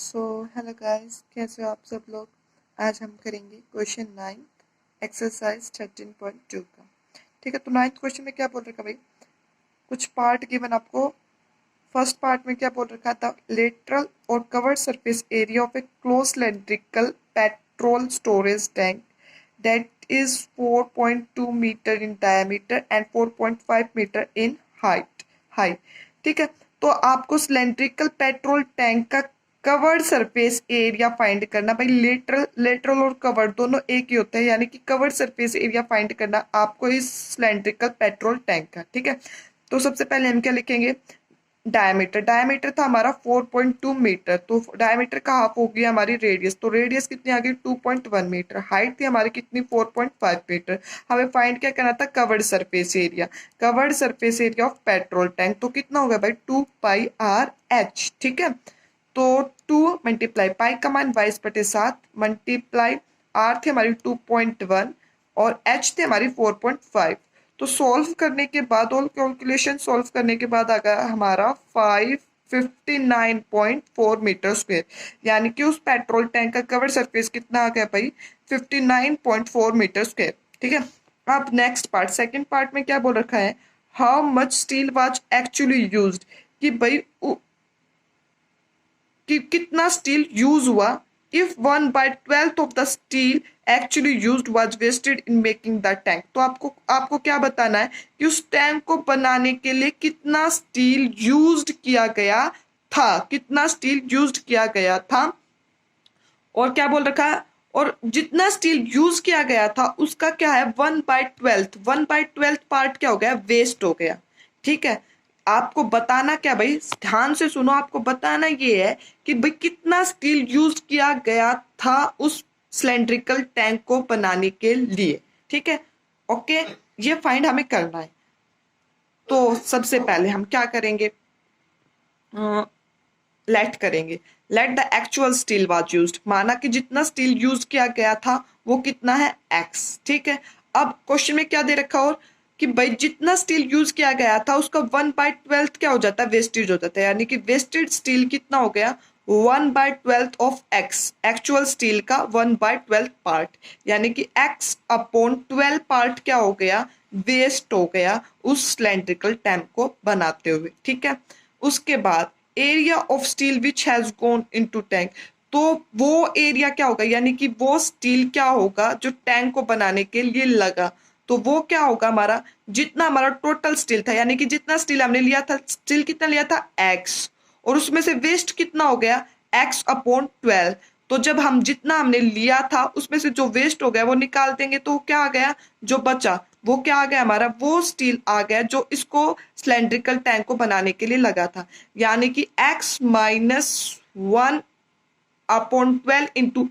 Hello guys, कैसे हो आप सब लोग। आज हम करेंगे क्वेश्चन 9 एक्सरसाइज 13.2 का। ठीक है, तो 9th क्वेश्चन में क्या बोल रखा भाई, कुछ पार्ट गिवन आपको। फर्स्ट पार्ट में क्या बोल रखा था, लेटरल और covered surface area of a close cylindrical petrol storage tank that is 4.2 metre in diameter and 4.5 metre in height. ठीक है, तो आपको सिलेंड्रिकल पेट्रोल टैंक का कवर्ड सरफेस एरिया फाइंड करना। भाई लेटरल और कवर्ड दोनों एक ही होता है, यानी कि कवर्ड सरफेस एरिया फाइंड करना आपको इस सिलेंड्रिकल पेट्रोल टैंक का। ठीक है, तो सबसे पहले हम क्या लिखेंगे, डायमीटर था हमारा 4.2 मीटर, तो डायमीटर का हाफ हो गया हमारी रेडियस, तो रेडियस कितनी आ गई 2.1 मीटर। हाइट थी हमारी कितनी 4.5 मीटर। हमें फाइंड क्या करना था, covered surface area of petrol tank, तो कितना होगा भाई 2πr/h। ठीक है, तो 2 मल्टीप्लाई पाई का मान 22/7 मल्टीप्लाई आर थी हमारी 2.1 और एच थी हमारी 4.5। तो सॉल्व करने के बाद, ऑल कैलकुलेशन सॉल्व करने के बाद आ गया हमारा 559.4 मीटर स्क्वेयर, यानी कि उस पेट्रोल टैंक का कवर सरफेस कितना आ गया भाई 59.4 मीटर स्क्वेयर। ठीक है, अब नेक्स्ट पार्ट, सेकंड पार्ट में क्या बोल रखा है, how much steel was actually used, कि भाई कि कितना स्टील यूज हुआ। If 1/12 of the steel actually used was wasted in making the tank, तो आपको क्या बताना है कि उस टैंक को बनाने के लिए कितना स्टील यूज्ड किया गया था, और क्या बोल रखा है, और जितना स्टील यूज किया गया था उसका क्या है 1/12 पार्ट क्या हो गया, वेस्ट हो गया। ठीक है, आपको बताना क्या भाई, ध्यान से सुनो, आपको बताना ये है कि भाई कितना स्टील यूज किया गया था उस सिलेंड्रिकल टैंक को बनाने के लिए। ठीक है, ओके, ये फाइंड हमें करना है। तो सबसे पहले हम क्या करेंगे, let the actual steel was used, माना कि जितना स्टील यूज किया गया था वो कितना है x। ठीक है, अब क्वेश्चन में क्या दे रखा और कि भाई जितना स्टील यूज किया गया था उसका 1/12 क्या हो जाता है, वेस्टेज हो जाता है, यानी कि वेस्टेड स्टील कितना हो गया 1/12 ऑफ x, एक्चुअल स्टील का 1/12 पार्ट, यानी कि x/12 पार्ट क्या हो गया, वेस्ट हो गया उस सिलेंड्रिकल टैंक को बनाते हुए। ठीक है, उसके बाद area of steel which has gone into tank, तो वो एरिया क्या होगा, यानी कि वो स्टील क्या होगा जो टैंक को बनाने के लिए लगा, तो वो क्या होगा हमारा, जितना हमारा टोटल स्टील था, यानी कि जितना स्टील हमने लिया था, स्टील कितना लिया था x, और उसमें से वेस्ट कितना हो गया x/12। तो जब हम जितना हमने लिया था उसमें से जो वेस्ट हो गया वो निकाल देंगे, तो क्या आ गया, जो बचा वो क्या आ गया हमारा, वो स्टील आ गया जो इसको सिलेंड्रिकल टैंक को बनाने के लिए लगा था, यानी कि x-1/12 इंटू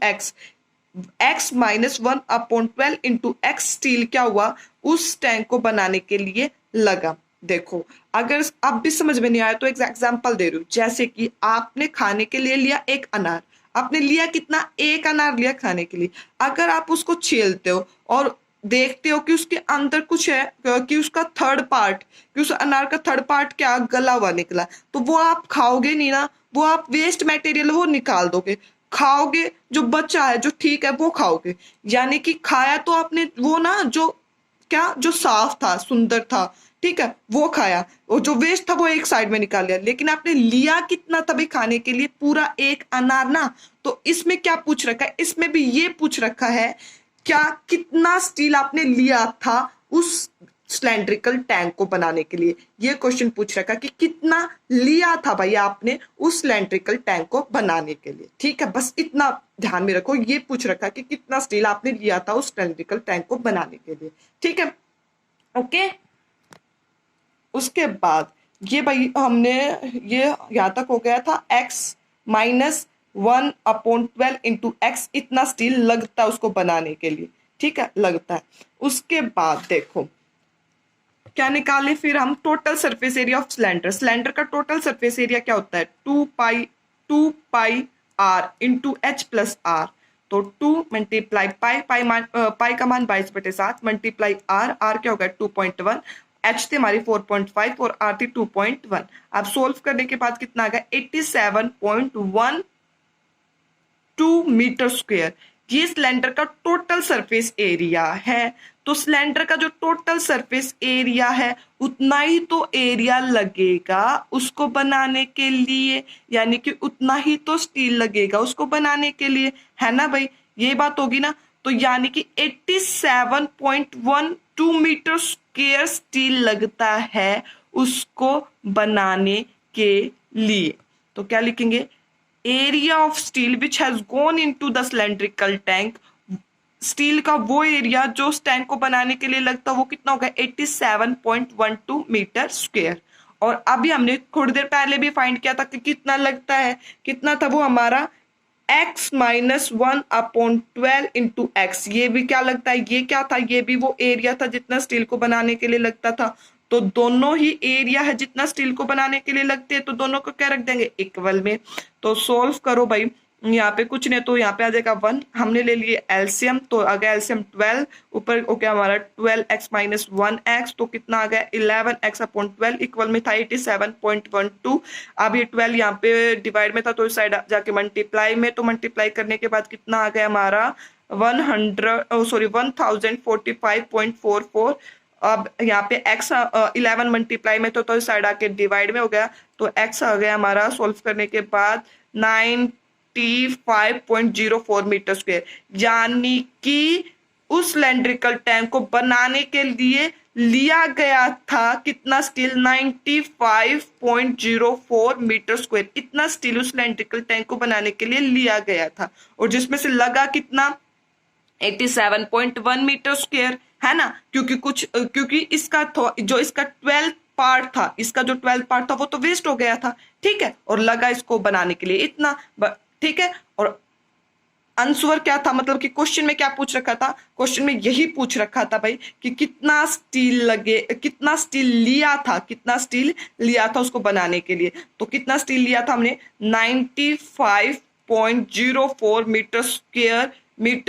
x स्टील क्या हुआ उस टैंक को बनाने के लिए लगा। देखो, अगर अब भी समझ में नहीं आया तो एक एग्जांपल दे रही हूँ, जैसे कि आपने खाने के लिए लिया एक अनार, आपने लिया कितना, एक अनार लिया खाने के लिए। अगर आप उसको छीलते हो और देखते हो कि उसके अंदर कुछ है, कि उसका थर्ड पार्ट, कि उस अनार का थर्ड पार्ट क्या गला हुआ निकला, तो वो आप खाओगे नहीं ना, वो आप वेस्ट मटेरियल वो निकाल दोगे, खाओगे जो बचा है जो ठीक है वो खाओगे। यानी कि खाया तो आपने वो ना, जो क्या, जो साफ था सुंदर था, ठीक है वो खाया, और जो वेस्ट था वो एक साइड में निकाल लिया, लेकिन आपने लिया कितना था भाई खाने के लिए, पूरा एक अनार ना। तो इसमें क्या पूछ रखा है, इसमें भी ये पूछ रखा है क्या, कितना स्टील आपने लिया था उस सिलेंड्रिकल टैंक को बनाने के लिए, ये क्वेश्चन पूछ रखा कि कितना लिया था भाई आपने उस सिलेंड्रिकल टैंक को बनाने के लिए। ठीक है, बस इतना ध्यान में रखो, ये पूछ रखा कि कितना स्टील आपने लिया था उस सिलेंड्रिकल टैंक को बनाने के लिए। ठीक है, ओके, उसके बाद ये भाई हमने ये यहां तक हो गया था, x-1/12 इंटू एक्स, इतना स्टील लगता है उसको बनाने के लिए। ठीक है, लगता है। उसके बाद देखो क्या निकाले फिर हम, total surface area of cylinder का टोटल सरफेस एरिया क्या होता है 2πr into H plus are, तो 2 मल्टीप्लाई पाई का मान 22/7 मल्टीप्लाई आर क्या होगा 2.1, एच थी हमारी 4.5 और आर थी 2.1। अब सोल्व करने के बाद कितना आ गया 87.1 मीटर स्क्वायर। ये सिलेंडर का टोटल सरफेस एरिया है। तो सिलेंडर का जो टोटल सरफेस एरिया है उतना ही तो एरिया लगेगा उसको बनाने के लिए, यानी कि उतना ही तो स्टील लगेगा उसको बनाने के लिए, है ना भाई। ये बात होगी ना। तो यानी कि 87.12 मीटर स्क्वायर स्टील लगता है उसको बनाने के लिए। तो क्या लिखेंगे, area of steel which has gone into the cylindrical tank. Steel का वो एरिया जो उस टैंक को बनाने के लिए लगता है वो कितना होगा, 87.12 मीटर स्क्वायर। और अभी हमने थोड़ी देर पहले भी फाइंड किया था कि कितना लगता है, कितना था वो हमारा x-1/12 इंटू एक्स। ये भी क्या लगता है, ये क्या था, ये भी वो एरिया था जितना स्टील को बनाने के लिए लगता था। तो दोनों ही एरिया है जितना स्टील को बनाने के लिए लगते हैं, तो दोनों को क्या रख देंगे, इक्वल में। तो सोल्व करो भाई, यहाँ पे कुछ नहीं तो यहाँ पे आ जाएगा 1। हमने ले लिए एलसीएम, तो आ गया एलसीएम 12, ऊपर हो गया हमारा 12x-1x, तो कितना आ गया 11x/12, इक्वल में था 87.12। अब ये 12 यहाँ पे डिवाइड में था तो इस साइड जाके मल्टीप्लाई में, तो मल्टीप्लाई करने के बाद कितना आ गया हमारा 1045.44। अब यहाँ पे x 11 मल्टीप्लाई में तो इस साइड आके डिवाइड में हो गया, तो x आ गया हमारा सोल्व करने के बाद 95.04 मीटर स्क्वायर। यानी कि उस सिलेंड्रिकल टैंक को बनाने के लिए लिया गया था कितना स्टील, 95.04 मीटर स्क्वायर। इतना स्टील उस सिलेंड्रिकल टैंक को बनाने के लिए लिया गया था, और जिसमें से लगा कितना, 87.1 मीटर स्क्वायर, है ना। क्योंकि इसका जो इसका 12th पार्ट था, इसका जो 12th पार्ट था वो तो वेस्ट हो गया था, ठीक है, और लगा इसको बनाने के लिए इतना, ठीक है। और आंसर क्या था, मतलब कि क्वेश्चन में क्या पूछ रखा था, क्वेश्चन में यही पूछ रखा था भाई कि कितना स्टील लगे, कितना स्टील लिया था, कितना स्टील लिया था उसको बनाने के लिए। तो कितना स्टील लिया था हमने, 95.04 मीटर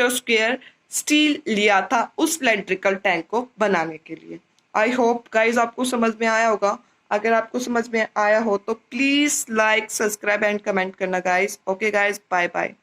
स्क्वायर स्टील लिया था उस सिलेंड्रिकल टैंक को बनाने के लिए। आई होप गाइज आपको समझ में आया होगा। अगर आपको समझ में आया हो तो please like, subscribe and comment करना guys. Okay guys, bye bye.